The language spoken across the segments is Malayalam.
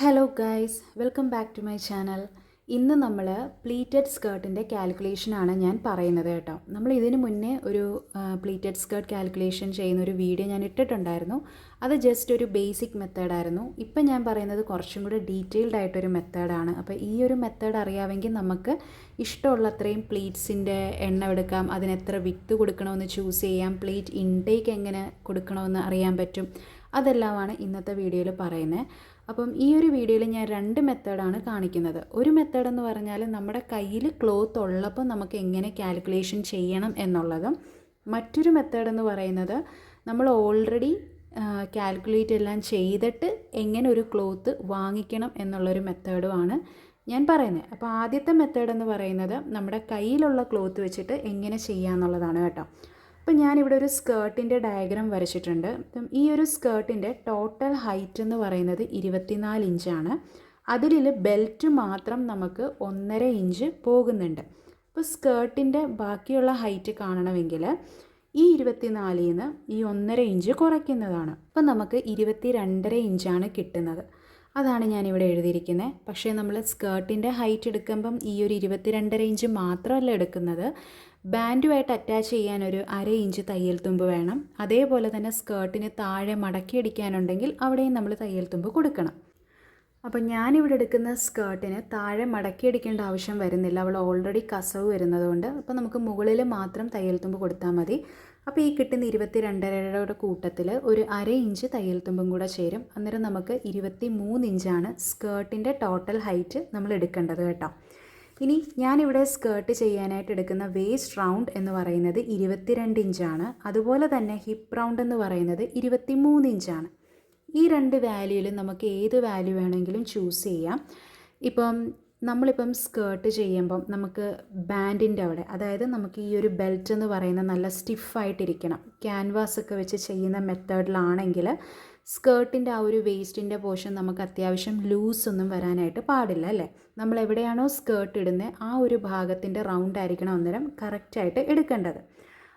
Hello guys, welcome back to my channel. ഇന്ന് നമ്മൾ പ്ലീറ്റഡ് സ്കേർട്ടിൻ്റെ കാൽക്കുലേഷനാണ് ഞാൻ പറയുന്നത് കേട്ടോ. നമ്മൾ ഇതിന് മുന്നേ ഒരു പ്ലീറ്റഡ് സ്കേർട്ട് കാൽക്കുലേഷൻ ചെയ്യുന്ന ഒരു വീഡിയോ ഞാൻ ഇട്ടിട്ടുണ്ടായിരുന്നു. അത് ജസ്റ്റ് ഒരു ബേസിക് മെത്തേഡായിരുന്നു. ഇപ്പം ഞാൻ പറയുന്നത് കുറച്ചും കൂടി ഡീറ്റെയിൽഡ് ആയിട്ടൊരു മെത്തേഡാണ്. അപ്പോൾ ഈ ഒരു മെത്തേഡ് അറിയാമെങ്കിൽ നമുക്ക് ഇഷ്ടമുള്ള അത്രയും പ്ലീറ്റ്സിൻ്റെ എണ്ണം എടുക്കാം, അതിനെത്ര വിത്ത് കൊടുക്കണമെന്ന് ചൂസ് ചെയ്യാം, പ്ലീറ്റ് ഇൻടേക്ക് എങ്ങനെ കൊടുക്കണമെന്ന് അറിയാൻ പറ്റും. അതെല്ലാമാണ് ഇന്നത്തെ വീഡിയോയിൽ പറയുന്നത്. അപ്പം ഈ ഒരു വീഡിയോയിൽ ഞാൻ രണ്ട് മെത്തേഡാണ് കാണിക്കുന്നത്. ഒരു മെത്തേഡ് എന്ന് പറഞ്ഞാൽ നമ്മുടെ കയ്യിൽ ക്ലോത്ത് ഉള്ളപ്പോൾ നമുക്ക് എങ്ങനെ കാൽക്കുലേഷൻ ചെയ്യണം എന്നുള്ളതും, മറ്റൊരു മെത്തേഡ് എന്ന് പറയുന്നത് നമ്മൾ ഓൾറെഡി കാൽക്കുലേറ്റ് എല്ലാം ചെയ്തിട്ട് എങ്ങനെ ഒരു ക്ലോത്ത് വാങ്ങിക്കണം എന്നുള്ളൊരു മെത്തേഡുമാണ് ഞാൻ പറയുന്നത്. അപ്പോൾ ആദ്യത്തെ മെത്തേഡ് എന്ന് പറയുന്നത് നമ്മുടെ കയ്യിലുള്ള ക്ലോത്ത് വെച്ചിട്ട് എങ്ങനെ ചെയ്യാമെന്നുള്ളതാണ് കേട്ടോ. അപ്പോൾ ഞാനിവിടെ ഒരു സ്കേർട്ടിൻ്റെ ഡയഗ്രാം വരച്ചിട്ടുണ്ട്. അപ്പം ഈ ഒരു സ്കേർട്ടിൻ്റെ ടോട്ടൽ ഹൈറ്റ് എന്ന് പറയുന്നത് 24 ഇഞ്ചാണ്. അതിൽ ബെൽറ്റ് മാത്രം നമുക്ക് 1.5 ഇഞ്ച് പോകുന്നുണ്ട്. അപ്പോൾ സ്കേർട്ടിൻ്റെ ബാക്കിയുള്ള ഹൈറ്റ് കാണണമെങ്കിൽ ഈ 24-ൽ നിന്ന് ഈ 1.5 ഇഞ്ച് കുറയ്ക്കുന്നതാണ്. അപ്പോൾ നമുക്ക് 22.5 ഇഞ്ചാണ് കിട്ടുന്നത്. അതാണ് ഞാനിവിടെ എഴുതിയിരിക്കുന്നത്. പക്ഷേ നമ്മൾ സ്കേർട്ടിൻ്റെ ഹൈറ്റ് എടുക്കുമ്പം ഈ ഒരു 22.5 ഇഞ്ച് മാത്രമല്ല എടുക്കുന്നത്, ബാൻഡുമായിട്ട് അറ്റാച്ച് ചെയ്യാൻ ഒരു 1/2 ഇഞ്ച് തയ്യൽ തുമ്പ് വേണം. അതേപോലെ തന്നെ സ്കേർട്ടിന് താഴെ മടക്കിയടിക്കാനുണ്ടെങ്കിൽ അവിടെയും നമ്മൾ തയ്യൽ തുമ്പ് കൊടുക്കണം. അപ്പോൾ ഞാനിവിടെ എടുക്കുന്ന സ്കേർട്ടിന് താഴെ മടക്കിയടിക്കേണ്ട ആവശ്യം വരുന്നില്ല, അവൾ ഓൾറെഡി കസവ് വരുന്നതുകൊണ്ട്. അപ്പോൾ നമുക്ക് മുകളിൽ മാത്രം തയ്യൽ തുമ്പ് കൊടുത്താൽ മതി. അപ്പോൾ ഈ കിട്ടുന്ന 22.5യുടെ കൂട്ടത്തിൽ ഒരു 1/2 ഇഞ്ച് തയ്യൽ തുമ്പും കൂടെ ചേരും. അന്നേരം നമുക്ക് 23 ഇഞ്ചാണ് സ്കേർട്ടിൻ്റെ ടോട്ടൽ ഹൈറ്റ് നമ്മൾ എടുക്കേണ്ടത് കേട്ടോ. ഇനി ഞാനിവിടെ സ്കേർട്ട് ചെയ്യാനായിട്ട് എടുക്കുന്ന വേസ്റ്റ് റൗണ്ട് എന്ന് പറയുന്നത് 22 ഇഞ്ചാണ്. അതുപോലെ തന്നെ ഹിപ്പ് റൗണ്ട് എന്ന് പറയുന്നത് 23 ഇഞ്ചാണ്. ഈ രണ്ട് വാല്യൂവിൽ നമുക്ക് ഏത് വാല്യൂ വേണമെങ്കിലും ചൂസ് ചെയ്യാം. നമ്മളിപ്പം സ്കേർട്ട് ചെയ്യുമ്പം നമുക്ക് ബാൻഡിൻ്റെ അവിടെ, അതായത് നമുക്ക് ഈ ഒരു ബെൽറ്റ് എന്ന് പറയുന്ന നല്ല സ്റ്റിഫായിട്ടിരിക്കണം. ക്യാൻവാസൊക്കെ വെച്ച് ചെയ്യുന്ന മെത്തേഡിലാണെങ്കിൽ സ്കേർട്ടിൻ്റെ ആ ഒരു വേസ്റ്റിൻ്റെ പോർഷൻ നമുക്ക് അത്യാവശ്യം ലൂസൊന്നും വരാനായിട്ട് പാടില്ല അല്ലേ. നമ്മൾ എവിടെയാണോ സ്കേർട്ട് ഇടുന്നത് ആ ഒരു ഭാഗത്തിൻ്റെ റൗണ്ട് ആയിരിക്കണം അന്നേരം കറക്റ്റായിട്ട് എടുക്കേണ്ടത്.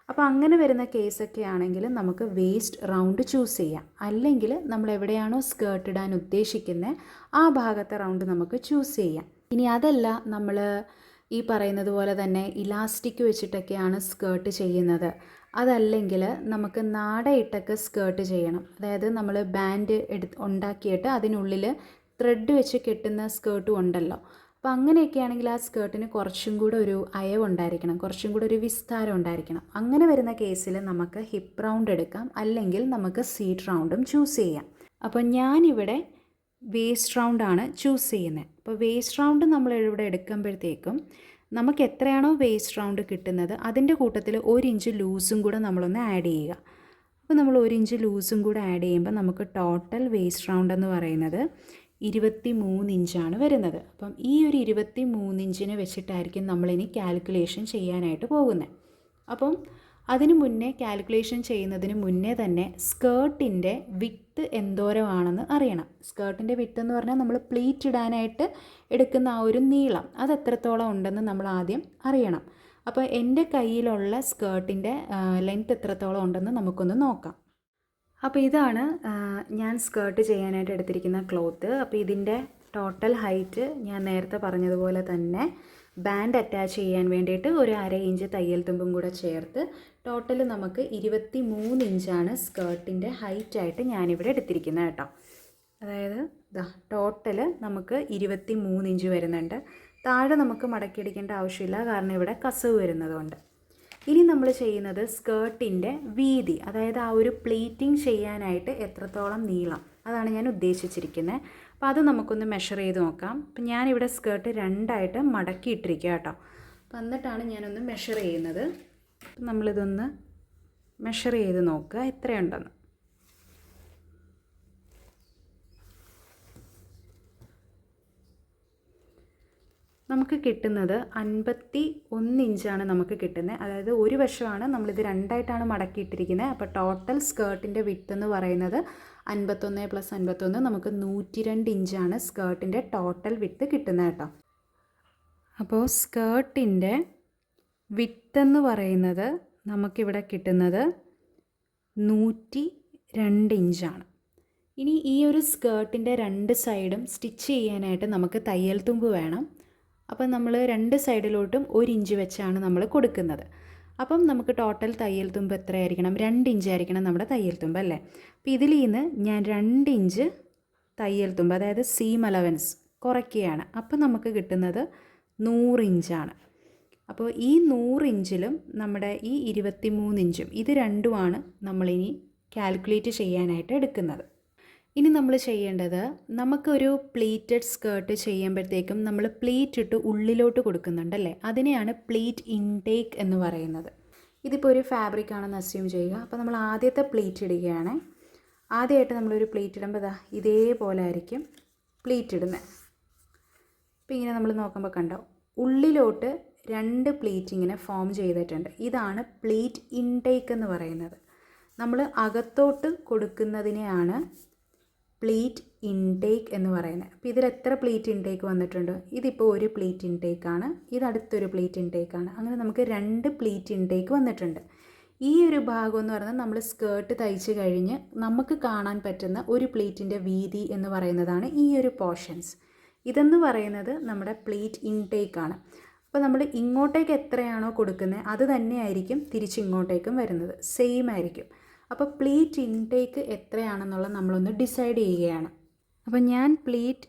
അപ്പോൾ അങ്ങനെ വരുന്ന കേസൊക്കെ ആണെങ്കിൽ നമുക്ക് വേസ്റ്റ് റൗണ്ട് ചൂസ് ചെയ്യാം. അല്ലെങ്കിൽ നമ്മൾ എവിടെയാണോ സ്കേർട്ട് ഇടാൻ ഉദ്ദേശിക്കുന്നത് ആ ഭാഗത്തെ റൗണ്ട് നമുക്ക് ചൂസ് ചെയ്യാം. ഇനി അതല്ല, നമ്മൾ ഈ പറയുന്നത് പോലെ തന്നെ ഇലാസ്റ്റിക് വെച്ചിട്ടൊക്കെയാണ് സ്കേർട്ട് ചെയ്യുന്നത്, അതല്ലെങ്കിൽ നമുക്ക് നാടയിട്ടൊക്കെ സ്കേർട്ട് ചെയ്യണം. അതായത് നമ്മൾ ബാൻഡ് ഉണ്ടാക്കിയിട്ട് അതിനുള്ളിൽ ത്രെഡ് വെച്ച് കെട്ടുന്ന സ്കേർട്ടും ഉണ്ടല്ലോ. അപ്പോൾ അങ്ങനെയൊക്കെ ആണെങ്കിൽ ആ സ്കേർട്ടിന് കുറച്ചും കൂടെ ഒരു അയവുണ്ടായിരിക്കണം, കുറച്ചും കൂടെ ഒരു വിസ്താരം ഉണ്ടായിരിക്കണം. അങ്ങനെ വരുന്ന കേസിൽ നമുക്ക് ഹിപ്പ് റൗണ്ട് എടുക്കാം, അല്ലെങ്കിൽ നമുക്ക് സീറ്റ് റൗണ്ടും ചൂസ് ചെയ്യാം. അപ്പോൾ ഞാനിവിടെ വേസ്റ്റ് റൗണ്ടാണ് ചൂസ് ചെയ്യുന്നത്. അപ്പോൾ വേസ്റ്റ് റൗണ്ട് നമ്മൾ ഇവിടെ എടുക്കുമ്പോഴത്തേക്കും നമുക്ക് എത്രയാണോ വേസ്റ്റ് റൗണ്ട് കിട്ടുന്നത് അതിൻ്റെ കൂട്ടത്തിൽ 1 ഇഞ്ച് ലൂസും കൂടെ നമ്മളൊന്ന് ആഡ് ചെയ്യുക. അപ്പോൾ നമ്മൾ 1 ഇഞ്ച് ലൂസും കൂടെ ആഡ് ചെയ്യുമ്പോൾ നമുക്ക് ടോട്ടൽ വേസ്റ്റ് റൗണ്ട് എന്ന് പറയുന്നത് 23 ഇഞ്ചാണ് വരുന്നത്. അപ്പം ഈ ഒരു 23 ഇഞ്ചിന് വെച്ചിട്ടായിരിക്കും നമ്മളിനി കാൽക്കുലേഷൻ ചെയ്യാനായിട്ട് പോകുന്നത്. അപ്പം അതിന് മുന്നേ, കാൽക്കുലേഷൻ ചെയ്യുന്നതിന് മുന്നേ തന്നെ സ്കേർട്ടിൻ്റെ വിത്ത് എന്തോരമാണെന്ന് അറിയണം. സ്കേർട്ടിൻ്റെ വിത്ത് എന്ന് പറഞ്ഞാൽ നമ്മൾ പ്ലീറ്റ് ഇടാനായിട്ട് എടുക്കുന്ന ആ ഒരു നീളം അത് എത്രത്തോളം ഉണ്ടെന്ന് നമ്മൾ ആദ്യം അറിയണം. അപ്പോൾ എൻ്റെ കയ്യിലുള്ള സ്കേർട്ടിൻ്റെ ലെങ്ത് എത്രത്തോളം ഉണ്ടെന്ന് നമുക്കൊന്ന് നോക്കാം. അപ്പോൾ ഇതാണ് ഞാൻ സ്കേർട്ട് ചെയ്യാനായിട്ട് എടുത്തിരിക്കുന്ന ക്ലോത്ത്. അപ്പോൾ ഇതിൻ്റെ ടോട്ടൽ ഹൈറ്റ് ഞാൻ നേരത്തെ പറഞ്ഞതുപോലെ തന്നെ ബാൻഡ് അറ്റാച്ച് ചെയ്യാൻ വേണ്ടിയിട്ട് ഒരു 1/2 ഇഞ്ച് തയ്യൽ തുമ്പും കൂടെ ചേർത്ത് ടോട്ടൽ നമുക്ക് 23 ഇഞ്ചാണ് സ്കേർട്ടിൻ്റെ ഹൈറ്റായിട്ട് ഞാനിവിടെ എടുത്തിരിക്കുന്നത് കേട്ടോ. അതായത് ടോട്ടൽ നമുക്ക് 23 ഇഞ്ച് വരുന്നുണ്ട്. താഴെ നമുക്ക് മടക്കിയടിക്കേണ്ട ആവശ്യമില്ല, കാരണം ഇവിടെ കസവ് വരുന്നതുകൊണ്ട്. ഇനി നമ്മൾ ചെയ്യുന്നത് സ്കേർട്ടിൻ്റെ വീതി, അതായത് ആ ഒരു പ്ലീറ്റിംഗ് ചെയ്യാനായിട്ട് എത്രത്തോളം നീളം, അതാണ് ഞാൻ ഉദ്ദേശിച്ചിരിക്കുന്നത്. അപ്പോൾ അത് നമുക്കൊന്ന് മെഷർ ചെയ്ത് നോക്കാം. അപ്പം ഞാനിവിടെ സ്കേർട്ട് 2ആയിട്ട് മടക്കിയിട്ടിരിക്കുക കേട്ടോ. അപ്പം എന്നിട്ടാണ് ഞാനൊന്ന് മെഷർ ചെയ്യുന്നത്. നമ്മളിതൊന്ന് മെഷർ ചെയ്ത് നോക്കുക എത്രയുണ്ടെന്ന്. നമുക്ക് കിട്ടുന്നത് 51 ഇഞ്ചാണ് നമുക്ക് കിട്ടുന്നത്. അതായത് ഒരു വശമാണ് നമ്മളിത് 2ആയിട്ടാണ് മടക്കിയിട്ടിരിക്കുന്നത്. അപ്പോൾ ടോട്ടൽ സ്കേർട്ടിൻ്റെ വിത്ത് എന്ന് പറയുന്നത് 51 + 51 നമുക്ക് 102 ഇഞ്ചാണ് സ്കേർട്ടിൻ്റെ ടോട്ടൽ വിത്ത് കിട്ടുന്നത് കേട്ടോ. അപ്പോൾ സ്കേർട്ടിൻ്റെ വിത്ത് എന്ന് പറയുന്നത് നമുക്കിവിടെ കിട്ടുന്നത് 102 ഇഞ്ചാണ്. ഇനി ഈ ഒരു സ്കേർട്ടിൻ്റെ രണ്ട് സൈഡും സ്റ്റിച്ച് ചെയ്യാനായിട്ട് നമുക്ക് തയ്യൽ തുമ്പ് വേണം. അപ്പം നമ്മൾ രണ്ട് സൈഡിലോട്ടും 1 ഇഞ്ച് വെച്ചാണ് നമ്മൾ കൊടുക്കുന്നത്. അപ്പം നമുക്ക് ടോട്ടൽ തയ്യൽ തുമ്പ് എത്രയായിരിക്കണം? 2 ഇഞ്ചായിരിക്കണം നമ്മുടെ തയ്യൽ തുമ്പ് അല്ലേ. അപ്പോൾ ഇതിൽ നിന്ന് ഞാൻ 2 ഇഞ്ച് തയ്യൽ തുമ്പ്, അതായത് സീം അലവൻസ് കുറയ്ക്കുകയാണ്. അപ്പോൾ നമുക്ക് കിട്ടുന്നത് 100 ഇഞ്ചാണ്. അപ്പോൾ ഈ 100 ഇഞ്ചിലും നമ്മുടെ ഈ 23 ഇഞ്ചും ഇത് രണ്ടുമാണ് നമ്മളിനി കാൽക്കുലേറ്റ് ചെയ്യാനായിട്ട് എടുക്കുന്നത്. ഇനി നമ്മൾ ചെയ്യേണ്ടത്, നമുക്കൊരു പ്ലീറ്റഡ് സ്കേർട്ട് ചെയ്യുമ്പോഴത്തേക്കും നമ്മൾ പ്ലീറ്റ് ഇട്ട് ഉള്ളിലോട്ട് കൊടുക്കുന്നുണ്ടല്ലേ, അതിനെയാണ് പ്ലീറ്റ് ഇൻടേക്ക് എന്ന് പറയുന്നത്. ഇതിപ്പോൾ ഒരു ഫാബ്രിക് ആണെന്ന് അസ്യൂം ചെയ്യുക. അപ്പോൾ നമ്മൾ ആദ്യത്തെ പ്ലീറ്റ് ഇടുകയാണ്. ആദ്യമായിട്ട് നമ്മളൊരു പ്ലീറ്റ് ഇടുമ്പോൾ ഇതേപോലെ ആയിരിക്കും പ്ലീറ്റ് ഇടുന്നത്. അപ്പോൾ ഇങ്ങനെ നമ്മൾ നോക്കുമ്പോൾ കണ്ടോ, ഉള്ളിലോട്ട് 2 പ്ലീറ്റ് ഇങ്ങനെ ഫോം ചെയ്തിട്ടുണ്ട്. ഇതാണ് പ്ലീറ്റ് ഇൻടേക്ക് എന്ന് പറയുന്നത്. നമ്മൾ അകത്തോട്ട് കൊടുക്കുന്നതിനെയാണ് പ്ലീറ്റ് ഇൻടേക്ക് എന്ന് പറയുന്നത്. അപ്പോൾ ഇതിൽ എത്ര പ്ലീറ്റ് ഇൻടേക്ക് വന്നിട്ടുണ്ട്? ഇതിപ്പോൾ ഒരു പ്ലീറ്റ് ഇൻടേക്കാണ്, ഇത് അടുത്തൊരു പ്ലീറ്റ് ഇൻടേക്കാണ്. അങ്ങനെ നമുക്ക് 2 പ്ലീറ്റ് ഇൻടേക്ക് വന്നിട്ടുണ്ട്. ഈ ഒരു ഭാഗം എന്ന് പറയുന്നത് നമ്മൾ സ്കേർട്ട് തയ്ച്ച് കഴിഞ്ഞ് നമുക്ക് കാണാൻ പറ്റുന്ന ഒരു പ്ലീറ്റിൻ്റെ വീതി എന്ന് പറയുന്നതാണ് ഈ ഒരു പോർഷൻസ്. ഇതെന്ന് പറയുന്നത് നമ്മുടെ പ്ലീറ്റ് ഇൻടേക്കാണ്. അപ്പോൾ നമ്മൾ ഇങ്ങോട്ടേക്ക് എത്രയാണോ കൊടുക്കുന്നത് അത് തന്നെയായിരിക്കും തിരിച്ചിങ്ങോട്ടേക്കും വരുന്നത്, സെയിം ആയിരിക്കും. അപ്പോൾ പ്ലീറ്റ് ഇൻടേക്ക് എത്രയാണെന്നുള്ളത് നമ്മളൊന്ന് ഡിസൈഡ് ചെയ്യുകയാണ്. അപ്പോൾ ഞാൻ പ്ലീറ്റ്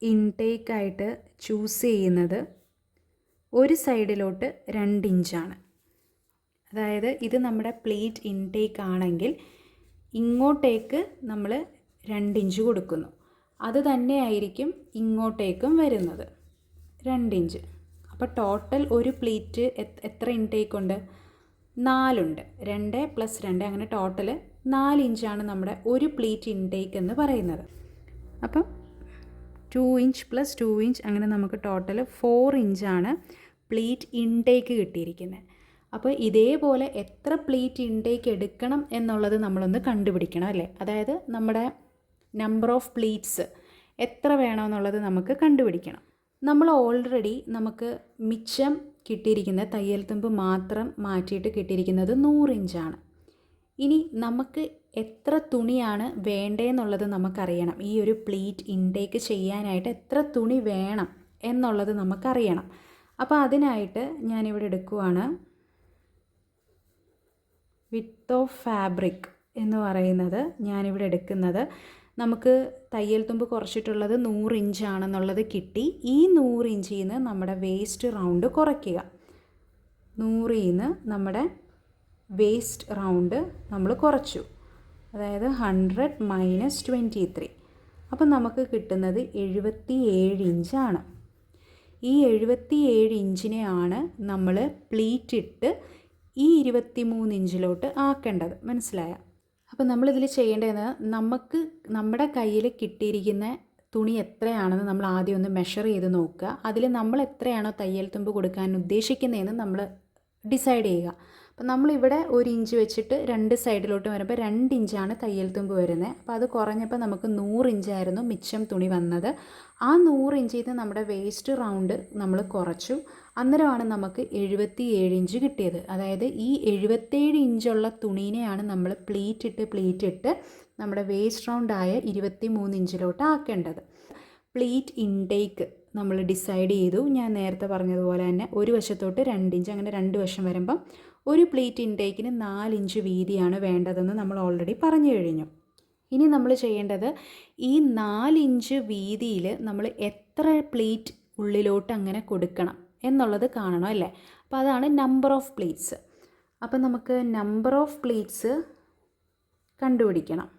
ഇൻടേക്കായിട്ട് ചൂസ് ചെയ്യുന്നത് ഒരു സൈഡിലോട്ട് 2 ഇഞ്ചാണ്. അതായത് ഇത് നമ്മുടെ പ്ലീറ്റ് ഇൻടേക്ക് ആണെങ്കിൽ ഇങ്ങോട്ടേക്ക് നമ്മൾ 2 ഇഞ്ച് കൊടുക്കുന്നു. അത് തന്നെയായിരിക്കും ഇങ്ങോട്ടേക്കും വരുന്നത് 2 ഇഞ്ച്. അപ്പോൾ ടോട്ടൽ ഒരു പ്ലീറ്റ് എത്ര ഇൻടേക്ക് ഉണ്ട്? 4 ഉണ്ട്. 2 + 2 അങ്ങനെ ടോട്ടൽ 4 ഇഞ്ചാണ് നമ്മുടെ ഒരു പ്ലീറ്റ് ഇൻടേക്ക് എന്ന് പറയുന്നത്. അപ്പം 2 ഇഞ്ച് + 2 ഇഞ്ച് അങ്ങനെ നമുക്ക് ടോട്ടൽ 4 ഇഞ്ചാണ് പ്ലീറ്റ് ഇൻടേക്ക് കിട്ടിയിരിക്കുന്നത്. അപ്പോൾ ഇതേപോലെ എത്ര പ്ലീറ്റ് ഇൻടേക്ക് എടുക്കണം എന്നുള്ളത് നമ്മളൊന്ന് കണ്ടുപിടിക്കണം അല്ലേ. അതായത് നമ്മുടെ നമ്പർ ഓഫ് പ്ലീറ്റ്സ് എത്ര വേണമെന്നുള്ളത് നമുക്ക് കണ്ടുപിടിക്കണം. നമ്മൾ ഓൾറെഡി നമുക്ക് മിച്ചം കിട്ടിയിരിക്കുന്ന തയ്യൽ തുമ്പ് മാത്രം മാറ്റിയിട്ട് കിട്ടിയിരിക്കുന്നത് 100 ഇഞ്ചാണ്. ഇനി നമുക്ക് എത്ര തുണിയാണ് വേണ്ടതെന്നുള്ളത് നമുക്കറിയണം. ഈ ഒരു പ്ലീറ്റ് ഇൻടേക്ക് ചെയ്യാനായിട്ട് എത്ര തുണി വേണം എന്നുള്ളത് നമുക്കറിയണം. അപ്പോൾ അതിനായിട്ട് ഞാനിവിടെ എടുക്കുവാണ് വിഡ്ത്ത് ഓഫ് ഫാബ്രിക് എന്ന് പറയുന്നത്. ഞാനിവിടെ എടുക്കുന്നത്, നമുക്ക് തയ്യൽ തുമ്പ് കുറച്ചിട്ടുള്ളത് 100 ഇഞ്ചാണെന്നുള്ളത് കിട്ടി. ഈ 100 ഇഞ്ചിൽ നിന്ന് നമ്മുടെ വേസ്റ്റ് റൗണ്ട് കുറയ്ക്കുക. 100 നിന്ന് നമ്മുടെ വേസ്റ്റ് റൗണ്ട് നമ്മൾ കുറച്ചു, അതായത് 100 - 23. അപ്പം നമുക്ക് കിട്ടുന്നത് 77 ഇഞ്ചാണ്. ഈ 77 ഇഞ്ചിനെയാണ് നമ്മൾ പ്ലീറ്റ് ഇട്ട് ഈ 23 ഇഞ്ചിലോട്ട് ആക്കേണ്ടത്. മനസ്സിലായ? അപ്പോൾ നമ്മളിതിൽ ചെയ്യേണ്ടത്, നമുക്ക് നമ്മുടെ കയ്യിൽ കിട്ടിയിരിക്കുന്ന തുണി എത്രയാണെന്ന് നമ്മൾ ആദ്യം ഒന്ന് മെഷർ ചെയ്ത് നോക്കുക. അതിൽ നമ്മൾ എത്രയാണോ തയ്യൽ തുമ്പ് കൊടുക്കാൻ ഉദ്ദേശിക്കുന്നതെന്ന് നമ്മൾ ഡിസൈഡ് ചെയ്യുക. അപ്പോൾ നമ്മളിവിടെ 1 ഇഞ്ച് വെച്ചിട്ട് 2 സൈഡിലോട്ട് വരുമ്പോൾ 2 ഇഞ്ചാണ് തയ്യൽ തുമ്പ് വരുന്നത്. അപ്പോൾ അത് കുറഞ്ഞപ്പോൾ നമുക്ക് 100 ഇഞ്ചായിരുന്നു മിച്ചം തുണി വന്നത്. ആ 100 ഇഞ്ചിൽ നിന്ന് നമ്മുടെ വേസ്റ്റ് റൗണ്ട് നമ്മൾ കുറച്ചു. അന്നേരമാണ് നമുക്ക് 77 ഇഞ്ച് കിട്ടിയത്. അതായത് ഈ 77 ഇഞ്ചുള്ള തുണീനെയാണ് നമ്മൾ പ്ലീറ്റ് ഇട്ട് നമ്മുടെ വേസ്റ്റ് റൗണ്ടായ 23 ഇഞ്ചിലോട്ട് ആക്കേണ്ടത്. പ്ലീറ്റ് ഇൻടേക്ക് നമ്മൾ ഡിസൈഡ് ചെയ്തു. ഞാൻ നേരത്തെ പറഞ്ഞതുപോലെ തന്നെ ഒരു വശത്തോട്ട് 2 ഇഞ്ച്, അങ്ങനെ 2 വശം വരുമ്പം ഒരു പ്ലീറ്റ് ഇൻടേക്കിന് 4 ഇഞ്ച് വീതിയാണ് വേണ്ടതെന്ന് നമ്മൾ ഓൾറെഡി പറഞ്ഞു കഴിഞ്ഞു. ഇനി നമ്മൾ ചെയ്യേണ്ടത്, ഈ 4 ഇഞ്ച് വീതിയിൽ നമ്മൾ എത്ര പ്ലീറ്റ് ഉള്ളിലോട്ട് അങ്ങനെ കൊടുക്കണം എന്നുള്ളത് കാണണം അല്ലേ. അപ്പോൾ അതാണ് നമ്പർ ഓഫ് പ്ലീറ്റ്സ്. അപ്പോൾ നമുക്ക് നമ്പർ ഓഫ് പ്ലീറ്റ്സ് കണ്ടുപിടിക്കണം.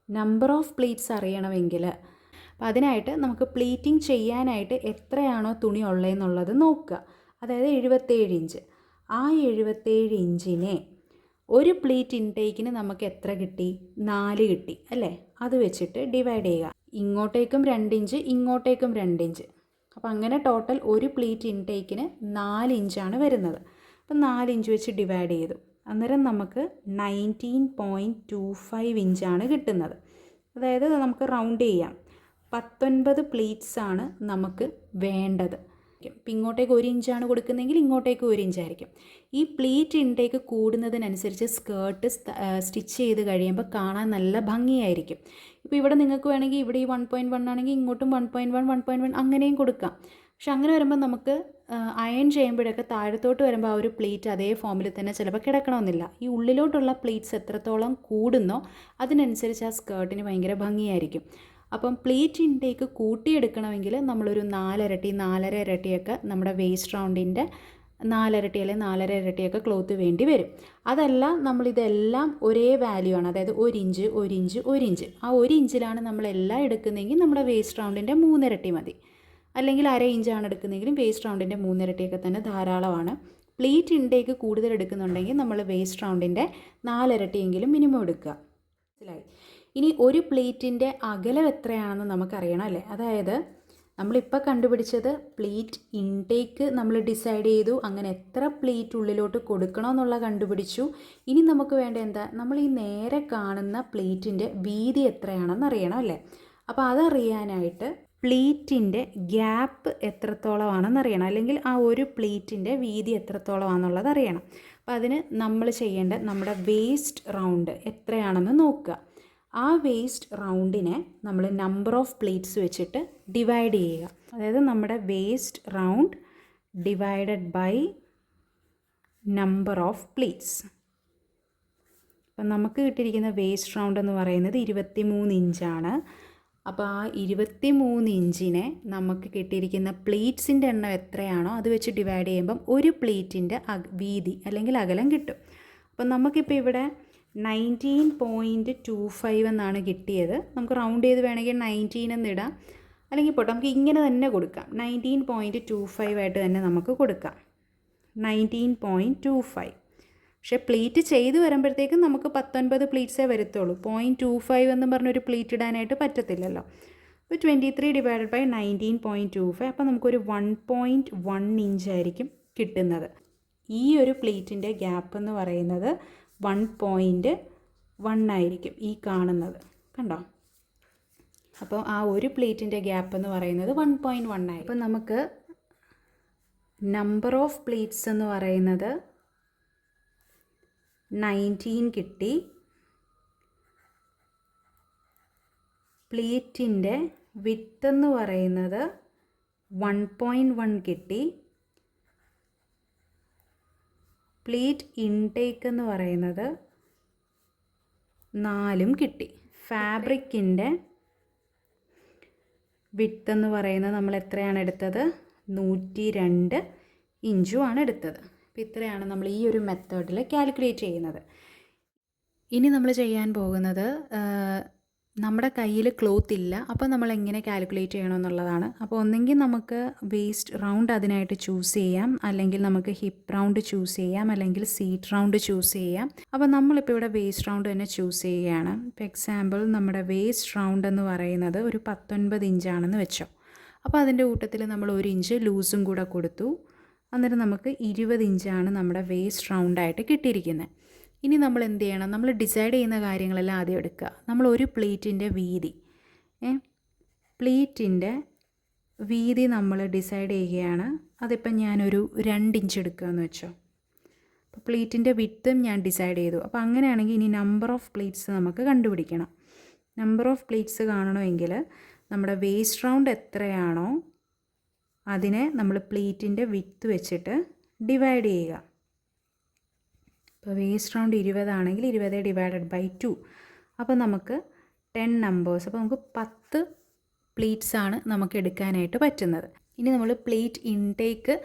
നമ്പർ ഓഫ് പ്ലീറ്റ്സ് അറിയണമെങ്കിൽ, അപ്പോൾ അതിനായിട്ട് നമുക്ക് പ്ലീറ്റിംഗ് ചെയ്യാനായിട്ട് എത്രയാണോ തുണി ഉള്ളതെന്നുള്ളത് നോക്കുക. അതായത് 77 ഇഞ്ച്. ആ 77 ഇഞ്ചിനെ ഒരു പ്ലീറ്റ് ഇൻടേക്കിന് നമുക്ക് എത്ര കിട്ടി? 4 കിട്ടി അല്ലേ. അത് വെച്ചിട്ട് ഡിവൈഡ് ചെയ്യുക. ഇങ്ങോട്ടേക്കും 2 ഇഞ്ച്, ഇങ്ങോട്ടേക്കും 2 ഇഞ്ച്. അപ്പോൾ അങ്ങനെ ടോട്ടൽ ഒരു പ്ലീറ്റ് ഇൻടേക്കിന് 4 ഇഞ്ചാണ് വരുന്നത്. അപ്പം 4 ഇഞ്ച് വെച്ച് ഡിവൈഡ് ചെയ്തു. അന്നേരം നമുക്ക് 19.25 ഇഞ്ചാണ് കിട്ടുന്നത്. അതായത് നമുക്ക് റൗണ്ട് ചെയ്യാം. 19 പ്ലീറ്റ്സാണ് നമുക്ക് വേണ്ടത്. ആയിരിക്കും. ഇപ്പം ഇങ്ങോട്ടേക്ക് 1 ഇഞ്ചാണ് കൊടുക്കുന്നതെങ്കിൽ ഇങ്ങോട്ടേക്ക് 1 ഇഞ്ചായിരിക്കും. ഈ പ്ലീറ്റ് ഇൻടേക്ക് കൂടുന്നതിനനുസരിച്ച് സ്കേർട്ട് സ്റ്റിച്ച് ചെയ്ത് കഴിയുമ്പോൾ കാണാൻ നല്ല ഭംഗിയായിരിക്കും. ഇപ്പോൾ ഇവിടെ നിങ്ങൾക്ക് വേണമെങ്കിൽ ഇവിടെ ഈ 1.1 ആണെങ്കിൽ ഇങ്ങോട്ടും 1.1 1.1 അങ്ങനെയും കൊടുക്കാം. പക്ഷെ അങ്ങനെ വരുമ്പോൾ നമുക്ക് അയൺ ചെയ്യുമ്പോഴൊക്കെ താഴത്തോട്ട് വരുമ്പോൾ ആ ഒരു പ്ലീറ്റ് അതേ ഫോമിൽ തന്നെ ചിലപ്പോൾ കിടക്കണമെന്നില്ല. ഈ ഉള്ളിലോട്ടുള്ള പ്ലീറ്റ്സ് എത്രത്തോളം കൂടുന്നോ അതിനനുസരിച്ച് ആ സ്കേർട്ടിന് ഭയങ്കര ഭംഗിയായിരിക്കും. അപ്പം പ്ലീറ്റ് ഇൻടേക്ക് കൂട്ടിയെടുക്കണമെങ്കിൽ നമ്മളൊരു 4 ഇരട്ടി 4.5 ഇരട്ടിയൊക്കെ നമ്മുടെ വേസ്റ്റ് റൗണ്ടിൻ്റെ 4 ഇരട്ടി അല്ലെങ്കിൽ 4.5 ഇരട്ടിയൊക്കെ ക്ലോത്ത് വേണ്ടി വരും. അതല്ല നമ്മളിതെല്ലാം ഒരേ വാല്യൂ ആണ്, അതായത് 1 ഇഞ്ച് 1 ഇഞ്ച് 1 ഇഞ്ച്, ആ 1 ഇഞ്ചിലാണ് നമ്മളെല്ലാം എടുക്കുന്നതെങ്കിൽ നമ്മുടെ വേസ്റ്റ് റൗണ്ടിൻ്റെ 3 ഇരട്ടി മതി. അല്ലെങ്കിൽ 1/2 ഇഞ്ചാണ് എടുക്കുന്നതെങ്കിലും വേസ്റ്റ് റൗണ്ടിൻ്റെ 3 ഇരട്ടിയൊക്കെ തന്നെ ധാരാളമാണ്. പ്ലീറ്റ് ഇൻടേക്ക് കൂടുതൽ എടുക്കുന്നുണ്ടെങ്കിൽ നമ്മൾ വേസ്റ്റ് റൗണ്ടിൻ്റെ 4 ഇരട്ടിയെങ്കിലും മിനിമം എടുക്കുക. മനസ്സിലായി? ഇനി ഒരു പ്ലീറ്റിൻ്റെ അകലം എത്രയാണെന്ന് നമുക്കറിയണം അല്ലേ? അതായത് നമ്മളിപ്പോൾ കണ്ടുപിടിച്ചത് പ്ലീറ്റ് ഇൻടേക്ക് നമ്മൾ ഡിസൈഡ് ചെയ്തു, അങ്ങനെ എത്ര പ്ലീറ്റ് ഉള്ളിലോട്ട് കൊടുക്കണമെന്നുള്ള കണ്ടുപിടിച്ചു. ഇനി നമുക്ക് വേണ്ട എന്താ? നമ്മൾ ഈ നേരെ കാണുന്ന പ്ലീറ്റിൻ്റെ വീതി എത്രയാണെന്ന് അറിയണം അല്ലേ? അപ്പോൾ അതറിയാനായിട്ട് പ്ലീറ്റിൻ്റെ ഗ്യാപ്പ് എത്രത്തോളമാണെന്ന് അറിയണം, അല്ലെങ്കിൽ ആ ഒരു പ്ലീറ്റിൻ്റെ വീതി എത്രത്തോളമാണെന്നുള്ളത് അറിയണം. അപ്പോൾ അതിന് നമ്മൾ ചെയ്യേണ്ട നമ്മുടെ വേസ്റ്റ് റൗണ്ട് എത്രയാണെന്ന് നോക്കുക. ആ വേസ്റ്റ് റൗണ്ടിനെ നമ്മൾ നമ്പർ ഓഫ് പ്ലീറ്റ്സ് വെച്ചിട്ട് ഡിവൈഡ് ചെയ്യുക. അതായത് നമ്മുടെ waist round divided by number of pleats. അപ്പം നമുക്ക് കിട്ടിയിരിക്കുന്ന വേസ്റ്റ് റൗണ്ട് എന്ന് പറയുന്നത് 23 ഇഞ്ചാണ്. അപ്പോൾ ആ 23 ഇഞ്ചിനെ നമുക്ക് കിട്ടിയിരിക്കുന്ന പ്ലീറ്റ്സിൻ്റെ എണ്ണം എത്രയാണോ അത് വെച്ച് ഡിവൈഡ് ചെയ്യുമ്പം ഒരു പ്ലീറ്റിൻ്റെ വീതി അല്ലെങ്കിൽ അകലം കിട്ടും. അപ്പം നമുക്കിപ്പോൾ ഇവിടെ 19.25 എന്നാണ് കിട്ടിയത്. നമുക്ക് റൗണ്ട് ചെയ്ത് വേണമെങ്കിൽ 19 എന്നിടാം, അല്ലെങ്കിൽ പോട്ടെ നമുക്ക് ഇങ്ങനെ തന്നെ കൊടുക്കാം. 19.25 ആയിട്ട് തന്നെ നമുക്ക് കൊടുക്കാം. 19.25. പക്ഷേ പ്ലീറ്റ് ചെയ്ത് വരുമ്പോഴത്തേക്കും നമുക്ക് 19 പ്ലീറ്റ്സേ വരത്തുള്ളൂ. 0.25 എന്ന് പറഞ്ഞൊരു പ്ലീറ്റ് ഇടാനായിട്ട് പറ്റത്തില്ലല്ലോ. അപ്പോൾ 23 ഡിവൈഡഡ് ബൈ 19.25, അപ്പോൾ നമുക്കൊരു 1.1 ഇഞ്ചായിരിക്കും കിട്ടുന്നത്. ഈ ഒരു പ്ലീറ്റിൻ്റെ ഗ്യാപ്പ് എന്ന് പറയുന്നത് 1.1 ആയിരിക്കും ഈ കാണുന്നത്, കണ്ടോ? അപ്പോൾ ആ ഒരു പ്ലീറ്റിൻ്റെ ഗ്യാപ്പ് എന്ന് പറയുന്നത് 1.1 ആയി. അപ്പോൾ നമുക്ക് നമ്പർ ഓഫ് പ്ലീറ്റ്സ് എന്ന് പറയുന്നത് 19 കിട്ടി. പ്ലീറ്റിൻ്റെ വിഡ്ത്ത് എന്ന് പറയുന്നത് 1.1 കിട്ടി. പ്ലീറ്റ് ഇൻടേക്ക് എന്ന് പറയുന്നത് 4 കിട്ടി. ഫാബ്രിക്കിൻ്റെ വിഡ്ത്ത് എന്ന് പറയുന്നത് നമ്മൾ എത്രയാണ് എടുത്തത്? 102 ഇഞ്ചുമാണ് എടുത്തത്. അപ്പോൾ ഇത്രയാണ് നമ്മൾ ഈ ഒരു മെത്തേഡിൽ കാൽക്കുലേറ്റ് ചെയ്യുന്നത്. ഇനി നമ്മൾ ചെയ്യാൻ പോകുന്നത്, നമ്മുടെ കയ്യിൽ ക്ലോത്ത് ഇല്ല, അപ്പോൾ നമ്മൾ എങ്ങനെ കാൽക്കുലേറ്റ് ചെയ്യണമെന്നുള്ളതാണ്. അപ്പോൾ ഒന്നെങ്കിൽ നമുക്ക് വേസ്റ്റ് റൗണ്ട് അതിനായിട്ട് ചൂസ് ചെയ്യാം, അല്ലെങ്കിൽ നമുക്ക് ഹിപ്പ് റൗണ്ട് ചൂസ് ചെയ്യാം, അല്ലെങ്കിൽ സീറ്റ് റൗണ്ട് ചൂസ് ചെയ്യാം. അപ്പോൾ നമ്മളിപ്പോൾ ഇവിടെ വേസ്റ്റ് റൗണ്ട് തന്നെ ചൂസ് ചെയ്യുകയാണ്. ഇപ്പോൾ എക്സാമ്പിൾ നമ്മുടെ വേസ്റ്റ് റൗണ്ട് എന്ന് പറയുന്നത് ഒരു 19 ഇഞ്ചാണെന്ന് വെച്ചോ. അപ്പോൾ അതിൻ്റെ കൂട്ടത്തിൽ നമ്മൾ 1 ഇഞ്ച് ലൂസും കൂടെ കൊടുത്തു. അന്നേരം നമുക്ക് 20 ഇഞ്ചാണ് നമ്മുടെ വേസ്റ്റ് റൗണ്ടായിട്ട് കിട്ടിയിരിക്കുന്നത്. ഇനി നമ്മൾ എന്ത് ചെയ്യണം? നമ്മൾ ഡിസൈഡ് ചെയ്യുന്ന കാര്യങ്ങളെല്ലാം ആദ്യം എടുക്കുക. നമ്മൾ ഒരു പ്ലീറ്റിൻ്റെ വീതി നമ്മൾ ഡിസൈഡ് ചെയ്യുകയാണ്. അതിപ്പം ഞാനൊരു 2 ഇഞ്ച് എടുക്കുകയെന്ന് വെച്ചോ. അപ്പോൾ പ്ലീറ്റിൻ്റെ വിഡ്ത്തും ഞാൻ ഡിസൈഡ് ചെയ്തു. അപ്പോൾ അങ്ങനെയാണെങ്കിൽ ഇനി നമ്പർ ഓഫ് പ്ലീറ്റ്സ് നമുക്ക് കണ്ടുപിടിക്കണം. നമ്പർ ഓഫ് പ്ലീറ്റ്സ് കാണണമെങ്കിൽ നമ്മുടെ വേസ്റ്റ് റൗണ്ട് എത്രയാണോ അതിനെ നമ്മൾ പ്ലീറ്റിൻ്റെ വിഡ്ത്ത് വെച്ചിട്ട് ഡിവൈഡ് ചെയ്യുക. അപ്പോൾ വേസ്റ്റ് റൗണ്ട് 20 ആണെങ്കിൽ 20 ഡിവൈഡഡ് ബൈ 2. അപ്പോൾ നമുക്ക് 10 നമ്പേഴ്സ്, അപ്പോൾ നമുക്ക് 10 പ്ലീറ്റ്സാണ് നമുക്ക് എടുക്കാനായിട്ട് പറ്റുന്നത്. ഇനി നമ്മൾ പ്ലീറ്റ് ഇൻടേക്ക്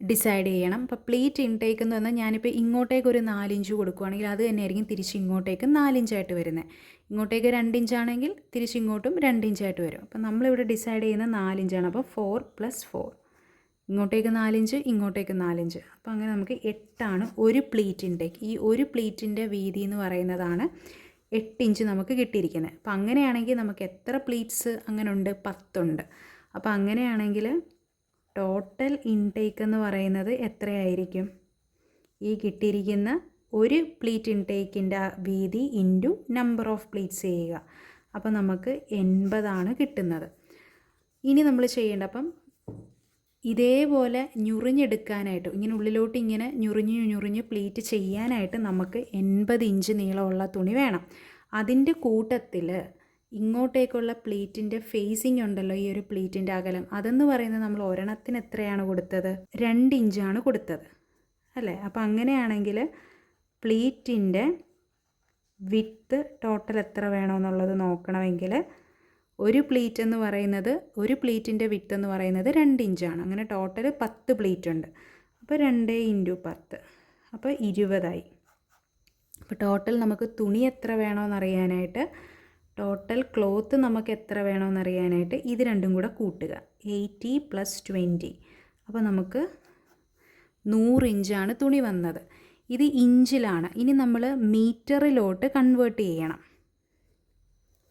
ഡിസൈഡ് ചെയ്യണം. അപ്പോൾ പ്ലീറ്റ് ഇൻടേക്ക് എന്ന് പറഞ്ഞാൽ ഞാനിപ്പോൾ ഇങ്ങോട്ടേക്ക് ഒരു 4 ഇഞ്ച് കൊടുക്കുകയാണെങ്കിൽ അത് തന്നെയായിരിക്കും തിരിച്ച് ഇങ്ങോട്ടേക്ക് 4 ഇഞ്ചായിട്ട് വരുന്നത്. ഇങ്ങോട്ടേക്ക് 2 ഇഞ്ചാണെങ്കിൽ തിരിച്ചിങ്ങോട്ടും 2 ഇഞ്ചായിട്ട് വരും. അപ്പോൾ നമ്മളിവിടെ ഡിസൈഡ് ചെയ്യുന്ന 4 ഇഞ്ചാണ്. അപ്പോൾ 4 + 4, ഇങ്ങോട്ടേക്ക് 4 ഇഞ്ച്, ഇങ്ങോട്ടേക്ക് 4 ഇഞ്ച്. അപ്പോൾ അങ്ങനെ നമുക്ക് 8 ഒരു പ്ലീറ്റ് ഇൻടേക്ക്. ഈ ഒരു പ്ലീറ്റിൻ്റെ വീതി എന്ന് പറയുന്നതാണ് 8 ഇഞ്ച് നമുക്ക് കിട്ടിയിരിക്കുന്നത്. അപ്പോൾ അങ്ങനെയാണെങ്കിൽ നമുക്ക് എത്ര പ്ലീറ്റ്സ് അങ്ങനെ ഉണ്ട്? 10 ഉണ്ട്. അപ്പോൾ അങ്ങനെയാണെങ്കിൽ ടോട്ടൽ ഇൻടേക്ക് എന്ന് പറയുന്നത് എത്രയായിരിക്കും? ഈ കിട്ടിയിരിക്കുന്ന ഒരു പ്ലീറ്റ് ഇൻടേക്കിൻ്റെ വീതി ഇൻറ്റു നമ്പർ ഓഫ് പ്ലീറ്റ്സ് ചെയ്യുക. അപ്പോൾ നമുക്ക് 80 കിട്ടുന്നത്. ഇനി നമ്മൾ ചെയ്യേണ്ട, അപ്പം ഇതേപോലെ ഞുറിഞ്ഞെടുക്കാനായിട്ട് ഇങ്ങനെ ഉള്ളിലോട്ട് ഇങ്ങനെ ഞുറിഞ്ഞ് പ്ലീറ്റ് ചെയ്യാനായിട്ട് നമുക്ക് 80 ഇഞ്ച് നീളമുള്ള തുണി വേണം. അതിൻ്റെ കൂട്ടത്തിൽ ഇങ്ങോട്ടേക്കുള്ള പ്ലീറ്റിൻ്റെ ഫേസിങ് ഉണ്ടല്ലോ, ഈ ഒരു പ്ലീറ്റിൻ്റെ അകലം, അതെന്ന് പറയുന്നത് നമ്മൾ ഒരെണ്ണത്തിന് എത്രയാണ് കൊടുത്തത്? 2 ഇഞ്ചാണ് കൊടുത്തത് അല്ലേ? അപ്പോൾ അങ്ങനെയാണെങ്കിൽ പ്ലീറ്റിൻ്റെ വിഡ്ത്ത് ടോട്ടൽ എത്ര വേണമെന്നുള്ളത് നോക്കണമെങ്കിൽ ഒരു പ്ലീറ്റ് എന്ന് പറയുന്നത്, ഒരു പ്ലീറ്റിൻ്റെ വിഡ്ത്ത് എന്ന് പറയുന്നത് 2 ഇഞ്ചാണ്. അങ്ങനെ ടോട്ടൽ 10 പ്ലീറ്റ് ഉണ്ട്. അപ്പോൾ 2 × 10 അപ്പോൾ 20ആയി. അപ്പോൾ ടോട്ടൽ നമുക്ക് തുണി എത്ര വേണമെന്നറിയാനായിട്ട്, ടോട്ടൽ ക്ലോത്ത് നമുക്ക് എത്ര വേണമെന്നറിയാനായിട്ട് ഇത് രണ്ടും കൂടെ കൂട്ടുക. 80 + 20. അപ്പോൾ നമുക്ക് 100 ഇഞ്ചാണ് തുണി വന്നത്. ഇത് ഇഞ്ചിലാണ്. ഇനി നമ്മൾ മീറ്ററിലോട്ട് കൺവേർട്ട് ചെയ്യണം.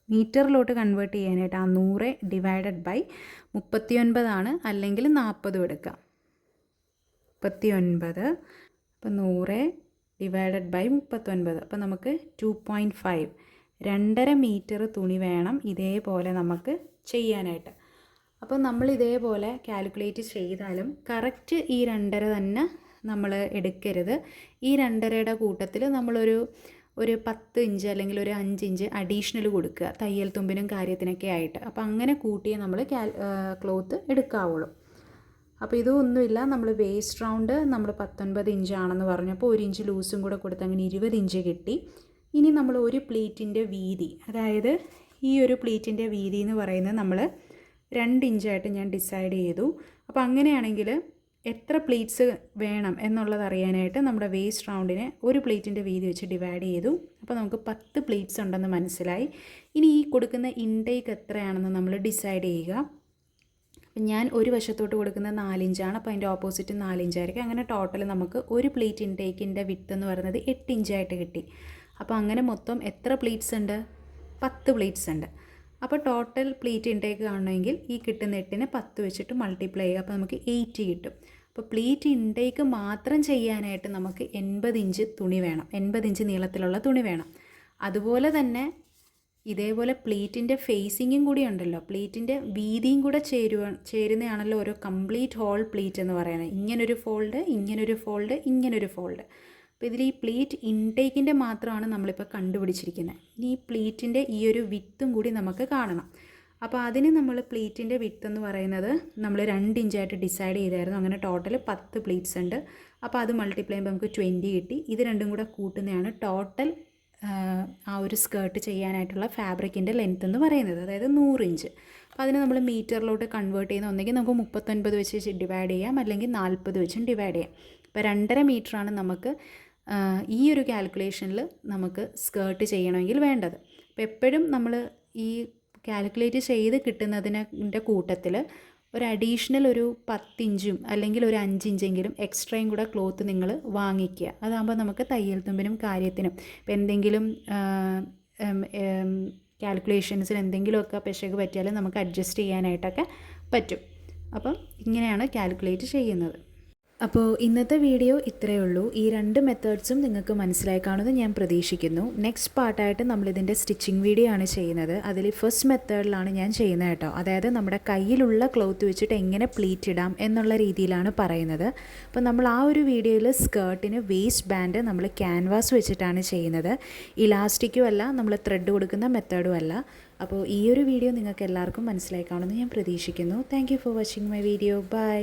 മീറ്ററിലോട്ട് കൺവേർട്ട് ചെയ്യാനായിട്ട് ആ 100 ÷ 39 അല്ലെങ്കിൽ 40 എടുക്കാം. 39 അപ്പോൾ 100 ÷ 39 അപ്പോൾ നമുക്ക് 2.5, 2.5 മീറ്റർ തുണി വേണം ഇതേപോലെ നമുക്ക് ചെയ്യാനായിട്ട്. അപ്പോൾ നമ്മൾ ഇതേപോലെ കാൽക്കുലേറ്റ് ചെയ്താലും കറക്റ്റ് ഈ 2.5 തന്നെ നമ്മൾ എടുക്കരുത്. ഈ 2.5യുടെ കൂട്ടത്തിൽ നമ്മളൊരു 10 ഇഞ്ച് അല്ലെങ്കിൽ ഒരു 5 ഇഞ്ച് അഡീഷണൽ കൊടുക്കുക, തയ്യൽ തുമ്പിനും കാര്യത്തിനൊക്കെ ആയിട്ട്. അപ്പോൾ അങ്ങനെ കൂട്ടിയേ നമ്മൾ ക്ലോത്ത് എടുക്കാവുള്ളൂ. അപ്പോൾ ഇതൊന്നുമില്ല, നമ്മൾ വേസ്റ്റ് റൗണ്ട് നമ്മൾ 19 ഇഞ്ചാണെന്ന് പറഞ്ഞപ്പോൾ 1 ഇഞ്ച് ലൂസും കൂടെ കൊടുത്ത് അങ്ങനെ 20 ഇഞ്ച് കിട്ടി. ഇനി നമ്മൾ ഒരു പ്ലീറ്റിൻ്റെ വീതി, അതായത് ഈ ഒരു പ്ലീറ്റിൻ്റെ വീതി എന്ന് പറയുന്നത് നമ്മൾ 2 ഇഞ്ചായിട്ട് ഞാൻ ഡിസൈഡ് ചെയ്തു. അപ്പോൾ അങ്ങനെയാണെങ്കിൽ എത്ര പ്ലീറ്റ്സ് വേണം എന്നുള്ളത് അറിയാനായിട്ട് നമ്മുടെ വേസ്റ്റ് റൗണ്ടിനെ ഒരു പ്ലീറ്റിൻ്റെ വീതി വെച്ച് ഡിവൈഡ് ചെയ്തു. അപ്പോൾ നമുക്ക് 10 പ്ലീറ്റ്സ് ഉണ്ടെന്ന് മനസ്സിലായി. ഇനി ഈ കൊടുക്കുന്ന ഇൻടേക്ക് എത്രയാണെന്ന് നമ്മൾ ഡിസൈഡ് ചെയ്യുക. അപ്പം ഞാൻ ഒരു വശത്തോട്ട് കൊടുക്കുന്ന 4 ഇഞ്ചാണ്, അപ്പോൾ അതിൻ്റെ ഓപ്പോസിറ്റ് 4 ഇഞ്ചായിരിക്കും. അങ്ങനെ ടോട്ടൽ നമുക്ക് ഒരു പ്ലീറ്റ് ഇൻടേക്കിൻ്റെ വിഡ്ത്ത് എന്ന് പറയുന്നത് 8 ഇഞ്ചായിട്ട് കിട്ടി. അപ്പോൾ അങ്ങനെ മൊത്തം എത്ര പ്ലീറ്റ്സ് ഉണ്ട്? 10 പ്ലീറ്റ്സ് ഉണ്ട്. അപ്പോൾ ടോട്ടൽ പ്ലീറ്റ് ഇൻടേക്ക് കാണണമെങ്കിൽ ഈ കിട്ടുന്ന 8നെ 10 വെച്ചിട്ട് മൾട്ടിപ്ലൈ ചെയ്യുക. അപ്പോൾ നമുക്ക് 80 കിട്ടും. അപ്പോൾ പ്ലീറ്റ് ഇൻടേക്ക് മാത്രം ചെയ്യാനായിട്ട് നമുക്ക് 80 ഇഞ്ച് തുണി വേണം, 80 ഇഞ്ച് നീളത്തിലുള്ള തുണി വേണം. അതുപോലെ തന്നെ ഇതേപോലെ പ്ലീറ്റിൻ്റെ ഫേസിങ്ങും കൂടി ഉണ്ടല്ലോ, പ്ലീറ്റിൻ്റെ വീതിയും കൂടെ ചേരുന്നതാണല്ലോ ഒരു കംപ്ലീറ്റ് ഹോൾ പ്ലീറ്റ് എന്ന് പറയുന്നത്. ഇങ്ങനൊരു ഫോൾഡ്, ഇങ്ങനൊരു ഫോൾഡ്, ഇങ്ങനൊരു ഫോൾഡ്. അപ്പോൾ ഇതിൽ ഈ പ്ലീറ്റ് ഇൻടേക്കിൻ്റെ മാത്രമാണ് നമ്മളിപ്പോൾ കണ്ടുപിടിച്ചിരിക്കുന്നത്. ഇനി ഈ പ്ലീറ്റിൻ്റെ ഈ ഒരു വിത്തും കൂടി നമുക്ക് കാണണം. അപ്പോൾ അതിന് നമ്മൾ പ്ലീറ്റിൻ്റെ വിത്ത് എന്ന് പറയുന്നത് നമ്മൾ 2 ഇഞ്ചായിട്ട് ഡിസൈഡ് ചെയ്തായിരുന്നു. അങ്ങനെ ടോട്ടൽ 10 പ്ലീറ്റ്സ് ഉണ്ട്. അപ്പോൾ അത് മൾട്ടിപ്ലൈ ചെയ്യുമ്പോൾ നമുക്ക് 20 കിട്ടി. ഇത് രണ്ടും കൂടെ കൂട്ടുന്നതാണ് ടോട്ടൽ ആ ഒരു സ്കേർട്ട് ചെയ്യാനായിട്ടുള്ള ഫാബ്രിക്കിൻ്റെ ലെങ്ത്ത് എന്ന് പറയുന്നത്, അതായത് 100 ഇഞ്ച്. അപ്പോൾ അതിന് നമ്മൾ മീറ്ററിലോട്ട് കൺവേർട്ട് ചെയ്യുന്ന ഒന്നെങ്കിൽ നമുക്ക് 39 വെച്ച് ഡിവൈഡ് ചെയ്യാം, അല്ലെങ്കിൽ 40 വെച്ചും ഡിവൈഡ് ചെയ്യാം. അപ്പോൾ 2.5 മീറ്ററാണ് നമുക്ക് ഈ ഒരു കാൽക്കുലേഷനിൽ നമുക്ക് സ്കേർട്ട് ചെയ്യണമെങ്കിൽ വേണ്ടത്. അപ്പോൾ എപ്പോഴും നമ്മൾ ഈ കാൽക്കുലേറ്റ് ചെയ്ത് കിട്ടുന്നതിൻ്റെ കൂട്ടത്തിൽ ഒരു അഡീഷണൽ ഒരു 10 ഇഞ്ചും അല്ലെങ്കിൽ ഒരു 5 ഇഞ്ചെങ്കിലും എക്സ്ട്രയും കൂടെ ക്ലോത്ത് നിങ്ങൾ വാങ്ങിക്കുക. അതാകുമ്പോൾ നമുക്ക് തയ്യൽ തുമ്പിനും കാര്യത്തിനും ഇപ്പോൾ എന്തെങ്കിലും കാൽക്കുലേഷൻസിന് എന്തെങ്കിലുമൊക്കെ പിശക് പറ്റിയാലും നമുക്ക് അഡ്ജസ്റ്റ് ചെയ്യാനായിട്ടൊക്കെ പറ്റും. അപ്പം ഇങ്ങനെയാണ് കാൽക്കുലേറ്റ് ചെയ്യുന്നത്. അപ്പോൾ ഇന്നത്തെ വീഡിയോ ഇത്രയേ ഉള്ളൂ. ഈ 2 മെത്തേഡ്സും നിങ്ങൾക്ക് മനസ്സിലായി കാണുമെന്ന് ഞാൻ പ്രതീക്ഷിക്കുന്നു. നെക്സ്റ്റ് പാർട്ടായിട്ട് നമ്മളിതിൻ്റെ സ്റ്റിച്ചിങ് വീഡിയോ ആണ് ചെയ്യുന്നത്. അതിൽ ഫസ്റ്റ് മെത്തേഡിലാണ് ഞാൻ ചെയ്യുന്നത് കേട്ടോ. അതായത് നമ്മുടെ കയ്യിലുള്ള ക്ലോത്ത് വെച്ചിട്ട് എങ്ങനെ പ്ലീറ്റ് ഇടാം എന്നുള്ള രീതിയിലാണ് പറയുന്നത്. അപ്പോൾ നമ്മൾ ആ ഒരു വീഡിയോയിൽ സ്കേർട്ടിന് വേസ്റ്റ് ബാൻഡ് നമ്മൾ ക്യാൻവാസ് വെച്ചിട്ടാണ് ചെയ്യുന്നത്. ഇലാസ്റ്റിക്കും അല്ല, നമ്മൾ ത്രെഡ് കൊടുക്കുന്ന മെത്തേഡും അല്ല. അപ്പോൾ ഈ ഒരു വീഡിയോ നിങ്ങൾക്ക് എല്ലാവർക്കും മനസ്സിലായി കാണുമെന്ന് ഞാൻ പ്രതീക്ഷിക്കുന്നു. Thank you for watching my video. By.